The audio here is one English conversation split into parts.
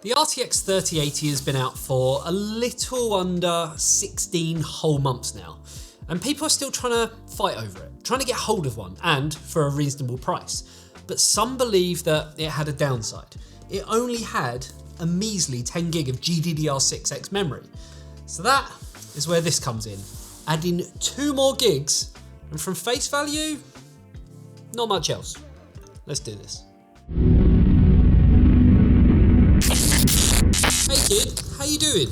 The RTX 3080 has been out for a little under 16 whole months now, and people are still trying to fight over it, trying to get hold of one, and for a reasonable price. But some believe that it had a downside. It only had a measly 10 gig of GDDR6X memory. So that is where this comes in, adding 2 more gigs, and from face value, not much else. Let's do this. Hey kid, how you doing?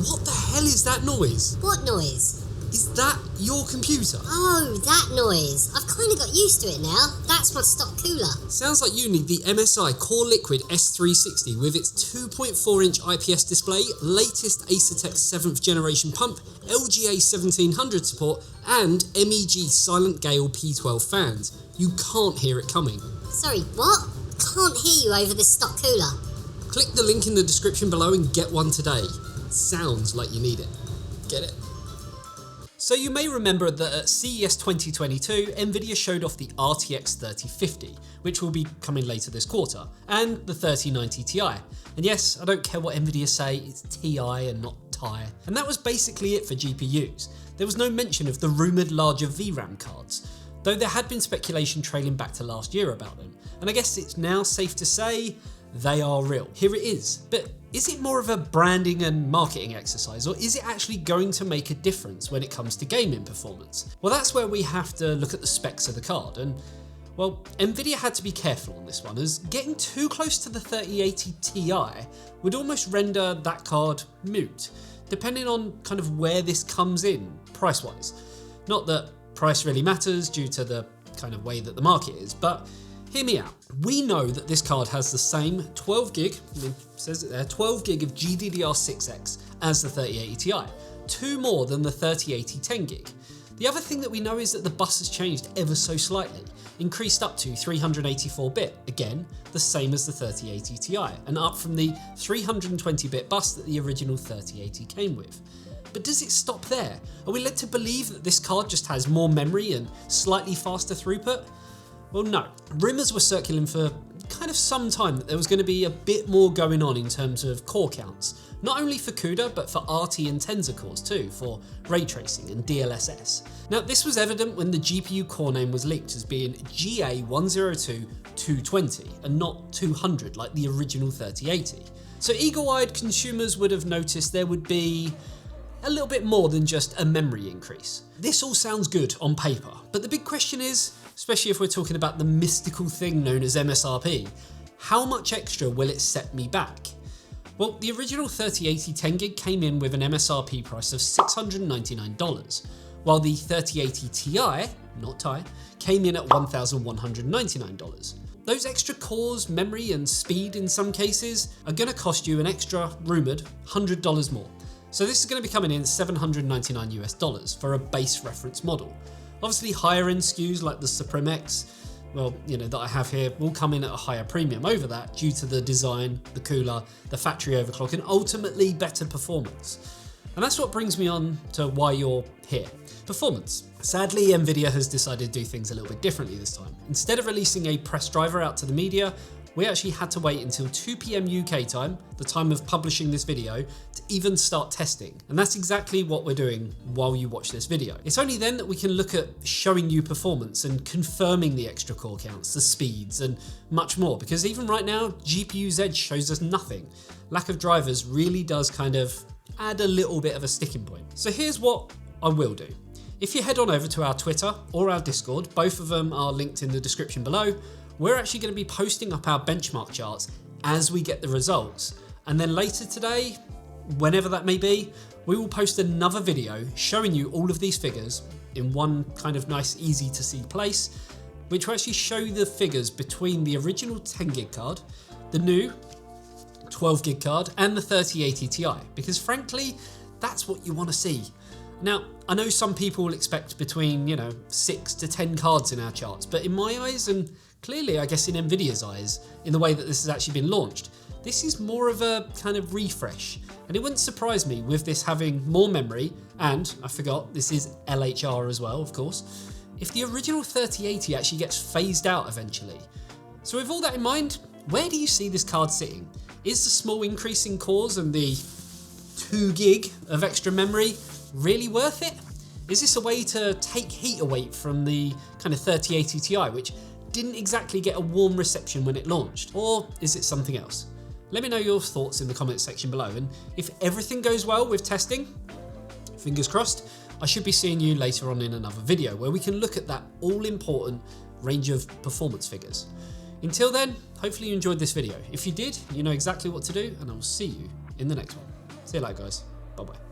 What the hell is that noise? What noise? Is that your computer? Oh, that noise. I've kind of got used to it now. That's my stock cooler. Sounds like you need the MSI Core Liquid S360 with its 2.4-inch IPS display, latest eTeknix 7th generation pump, LGA 1700 support, and MEG Silent Gale P12 fans. You can't hear it coming. Sorry, what? Can't hear you over this stock cooler. Click the link in the description below and get one today. Sounds like you need it. Get it? So you may remember that at CES 2022, Nvidia showed off the RTX 3050, which will be coming later this quarter, and the 3090 Ti. And yes, I don't care what Nvidia say, it's Ti and not Ti. And that was basically it for GPUs. There was no mention of the rumoured larger VRAM cards, though there had been speculation trailing back to last year about them. And I guess it's now safe to say they are real. Here it is. But is it more of a branding and marketing exercise, or is it actually going to make a difference when it comes to gaming performance? Well, that's where we have to look at the specs of the card, and well, Nvidia had to be careful on this one, as getting too close to the 3080 Ti would almost render that card moot, depending on kind of where this comes in price-wise. Not that price really matters due to the kind of way that the market is, but hear me out. We know that this card has the same 12 gig, it says it there, 12 gig of GDDR6X as the 3080 Ti, 2 more than the 3080 10 gig. The other thing that we know is that the bus has changed ever so slightly, increased up to 384-bit, again, the same as the 3080 Ti, and up from the 320-bit bus that the original 3080 came with. But does it stop there? Are we led to believe that this card just has more memory and slightly faster throughput? Well, no. Rumours were circulating for kind of some time that there was going to be a bit more going on in terms of core counts, not only for CUDA but for RT and Tensor cores too, for ray tracing and DLSS. Now, this was evident when the GPU core name was leaked as being GA102-220 and not 200 like the original 3080. So eagle-eyed consumers would have noticed there would be a little bit more than just a memory increase. This all sounds good on paper, but the big question is, especially if we're talking about the mystical thing known as MSRP, how much extra will it set me back? Well, the original 3080 10 gig came in with an MSRP price of $699, while the 3080 Ti, not Ti, came in at $1,199. Those extra cores, memory and speed in some cases are going to cost you an extra, rumoured, $100 more. So this is going to be coming in $799 US for a base reference model. Obviously higher end SKUs like the Supreme X, well, that I have here, will come in at a higher premium over that due to the design, the cooler, the factory overclock, and ultimately better performance. And that's what brings me on to why you're here. Performance. Sadly, Nvidia has decided to do things a little bit differently this time. Instead of releasing a press driver out to the media, we actually had to wait until 2 PM UK time, the time of publishing this video, to even start testing. And that's exactly what we're doing while you watch this video. It's only then that we can look at showing you performance and confirming the extra core counts, the speeds, and much more. Because even right now, GPU's Edge shows us nothing. Lack of drivers really does kind of add a little bit of a sticking point. So here's what I will do. If you head on over to our Twitter or our Discord, both of them are linked in the description below, we're actually going to be posting up our benchmark charts as we get the results. And then later today, whenever that may be, we will post another video showing you all of these figures in one kind of nice, easy to see place, which will actually show the figures between the original 10 gig card, the new 12 gig card, and the 3080 Ti, because frankly, that's what you want to see. Now, I know some people will expect between, 6 to 10 cards in our charts, but in my eyes, and clearly I guess in Nvidia's eyes, in the way that this has actually been launched, this is more of a kind of refresh. And it wouldn't surprise me with this having more memory, and I forgot, this is LHR as well, of course, if the original 3080 actually gets phased out eventually. So with all that in mind, where do you see this card sitting? Is the small increase in cores and the 2 gig of extra memory really worth it? Is this a way to take heat away from the kind of 3080 Ti, which didn't exactly get a warm reception when it launched? Or is it something else? Let me know your thoughts in the comments section below, and if everything goes well with testing, fingers crossed, I should be seeing you later on in another video where we can look at that all-important range of performance figures. Until then, hopefully you enjoyed this video. If you did, you know exactly what to do, and I will see you in the next one. See you later, guys. Bye-bye.